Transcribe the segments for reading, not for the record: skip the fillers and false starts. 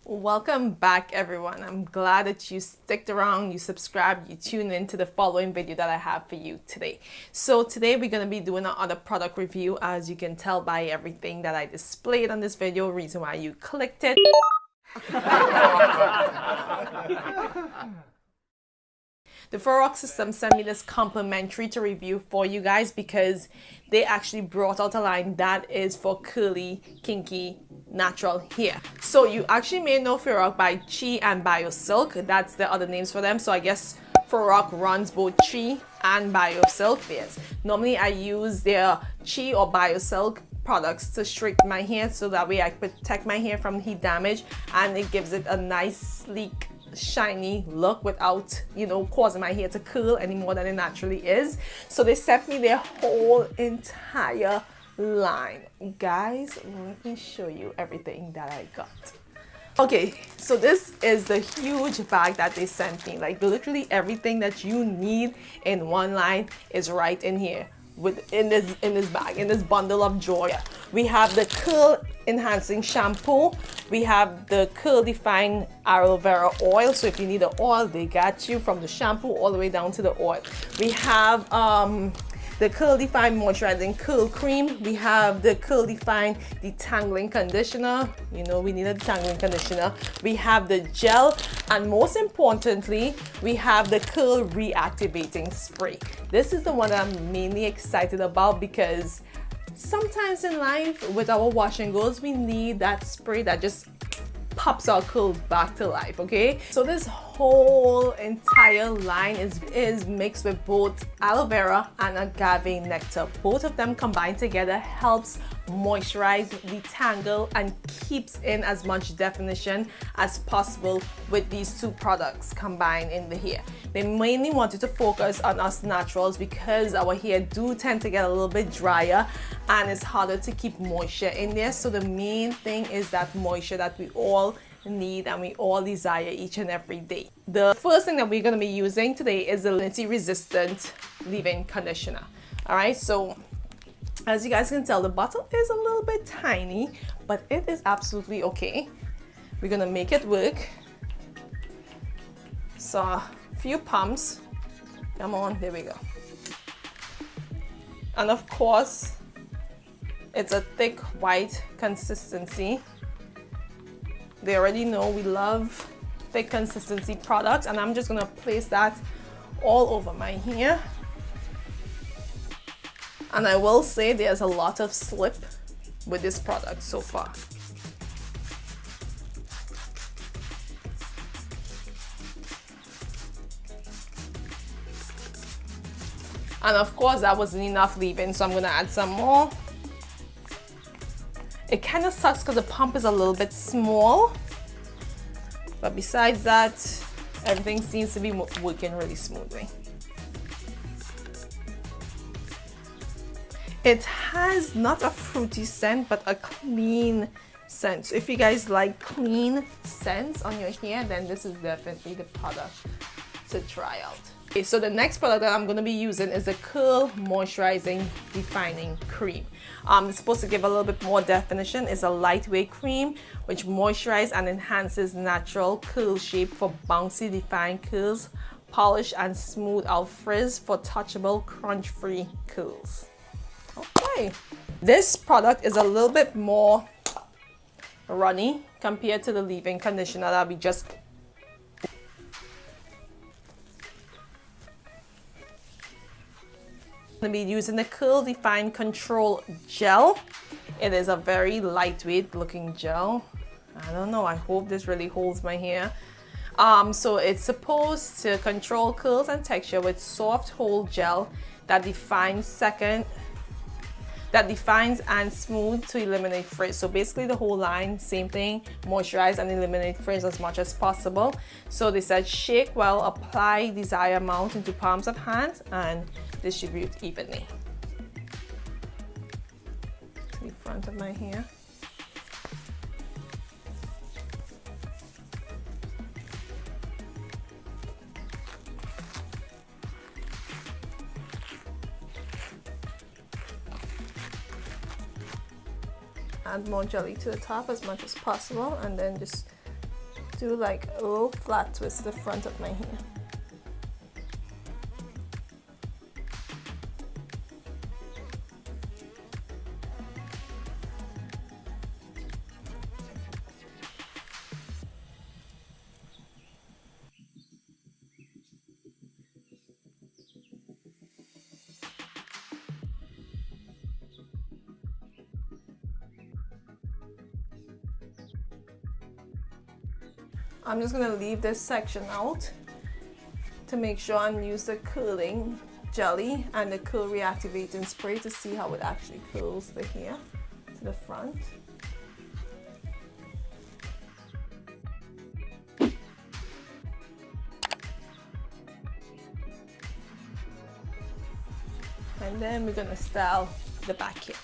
Welcome back, everyone. I'm glad that you sticked around, you subscribed, you tuned in to the following video that I have for you today. So today we're going to be doing another product review. As you can tell by everything that I displayed on this video, reason why you clicked it. The Vera system sent me this complimentary to review for you guys because they actually brought out a line that is for curly, kinky, natural hair. So you actually may know Vera by Chi and BioSilk. That's the other names for them. So I guess Vera runs both Chi and BioSilk. Yes. Normally I use their Chi or BioSilk products to straighten my hair so that way I protect my hair from heat damage and it gives it a nice, sleek, shiny look without, causing my hair to curl any more than it naturally is. So they sent me their whole entire line. Guys, let me show you everything that I got. Okay, so this is the huge bag that they sent me. Like literally everything that you need in one line is right in here. In this bag, in this bundle of joy. We have the curl enhancing shampoo, we have the curl define aloe vera oil, so if you need the oil, they got you from the shampoo all the way down to the oil. We have the curl define moisturizing curl cream, we have the curl define detangling conditioner, we need a detangling conditioner, we have the gel, and most importantly we have the curl reactivating spray. This is the one that I'm mainly excited about because sometimes in life with our wash and goes we need that spray that just pops our curls back to life. Okay, so this whole entire line is mixed with both aloe vera and agave nectar. Both of them combined together helps moisturize, detangle, and keeps in as much definition as possible with these two products combined in the hair. They mainly wanted to focus on us naturals because our hair do tend to get a little bit drier and it's harder to keep moisture in there. So the main thing is that moisture that we all need and we all desire each and every day. The first thing that we're going to be using today is the salinity resistant leave-in conditioner. All right, so as you guys can tell, the bottle is a little bit tiny, but it is absolutely okay. We're gonna make it work. So a few pumps. Come on, there we go. And of course, it's a thick white consistency. They already know we love thick consistency products, and I'm just gonna place that all over my hair. And I will say there's a lot of slip with this product so far. And of course that wasn't enough leave-in, so I'm gonna add some more. It kind of sucks because the pump is a little bit small, but besides that, everything seems to be working really smoothly. It has not a fruity scent, but a clean scent. So if you guys like clean scents on your hair, then this is definitely the product to try out. Okay, so the next product that I'm going to be using is the Curl Moisturizing Defining Cream. It's supposed to give a little bit more definition. It's a lightweight cream which moisturizes and enhances natural curl shape for bouncy defined curls, polish and smooth out frizz for touchable crunch-free curls. Okay, this product is a little bit more runny compared to the leave-in conditioner that we just. I'm going to be using the Curl Define Control Gel. It is a very lightweight looking gel. I don't know, I hope this really holds my hair. So it's supposed to control curls and texture with soft hold gel that defines and smooth to eliminate frizz. So basically the whole line, same thing, moisturize and eliminate frizz as much as possible. So they said shake well, apply desired amount into palms of hands and distribute evenly. To the front of my hair. Add more jelly to the top as much as possible and then just do like a little flat twist to the front of my hair. I'm just going to leave this section out to make sure and use the curling jelly and the curl reactivating spray to see how it actually curls the hair to the front. And then we're going to style the back here.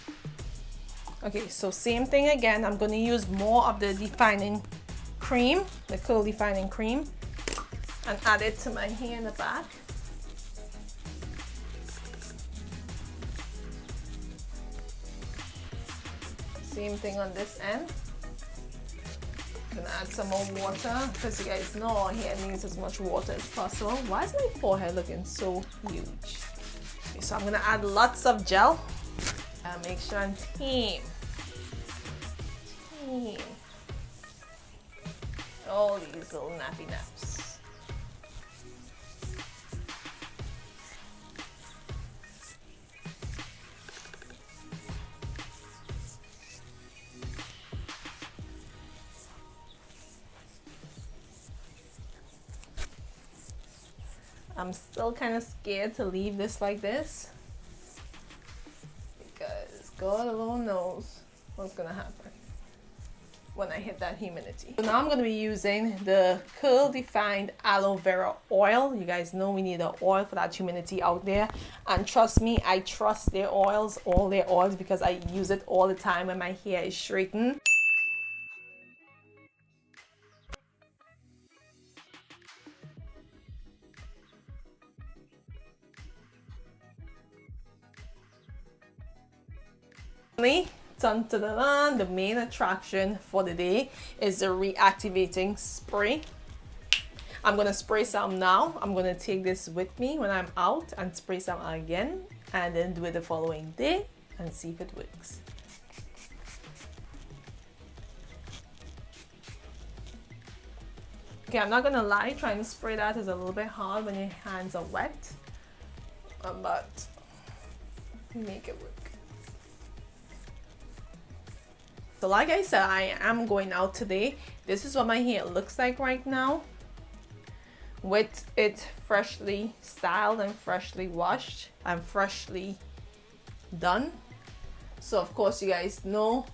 Okay, so same thing again. I'm going to use more of the defining cream, the curl defining cream, and add it to my hair in the back. Same thing on this end. I'm gonna add some more water because you guys know our hair needs as much water as possible. Why is my forehead looking so huge? Okay, so I'm gonna add lots of gel and make sure and team all these little nappy naps. I'm still kind of scared to leave this like this because God alone knows what's gonna happen when I hit that humidity. So now I'm going to be using the Curl Defined Aloe Vera oil. You guys know we need an oil for that humidity out there. And trust me, I trust their oils, all their oils, because I use it all the time when my hair is straightened. The main attraction for the day is the reactivating spray. I'm gonna spray some now. I'm gonna take this with me when I'm out and spray some again, and then do it the following day and see if it works. Okay, I'm not gonna lie, trying to spray that is a little bit hard when your hands are wet, but make it work. So like I said, I am going out today. This is what my hair looks like right now, with it freshly styled and freshly washed and freshly done. So of course you guys know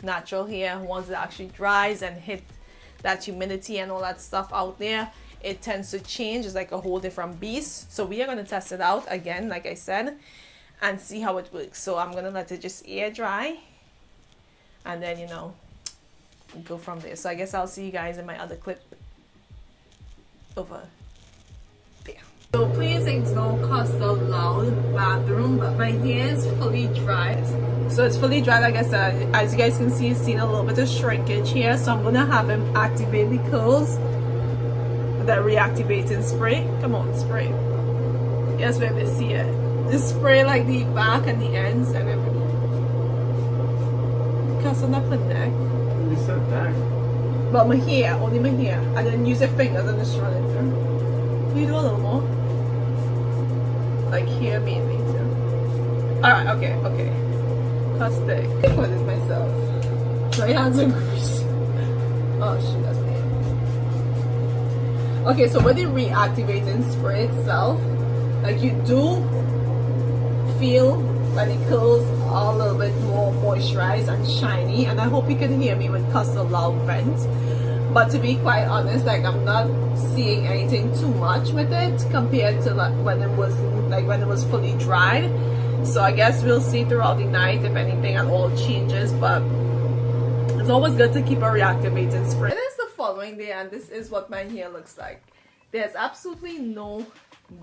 natural hair, once it actually dries and hit that humidity and all that stuff out there, it tends to change. It's like a whole different beast. So we are going to test it out again, like I said, and see how it works. So I'm going to let it just air dry and then, you know, go from there. So I guess I'll see you guys in my other clip over there. So please ignore Costa loud bathroom, but my hair is fully dry. So it's fully dry, like I said. As you guys can see, it's seen a little bit of shrinkage here. So I'm gonna have him activate the curls with that reactivating spray. Come on, spray. Yes, baby, see it. Just spray like the back and the ends and everything. Cause on up the neck. You said back. But my hair, only my hair. And then use your fingers and just run it through. Can you do a little more? Like here mainly too. Alright, okay. Caustic. What is myself? My hands are greasy. Oh shoot, that's me. Okay, so with the reactivating spray itself, like you do feel like the curls are a little bit more moisturized and shiny, and I hope you can hear me with custom loud vent. But to be quite honest, like I'm not seeing anything too much with it compared to like when it was fully dried. So I guess we'll see throughout the night if anything at all changes, but it's always good to keep a reactivating spray. It is the following day and this is what my hair looks like. There's absolutely no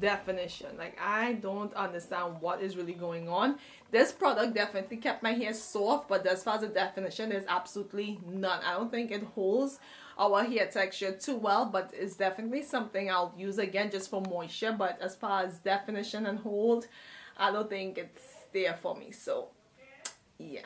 definition. Like I don't understand what is really going on. This product definitely kept my hair soft, but as far as the definition, there's absolutely none. I don't think it holds our hair texture too well, but it's definitely something I'll use again just for moisture. But as far as definition and hold, I don't think it's there for me. So yeah.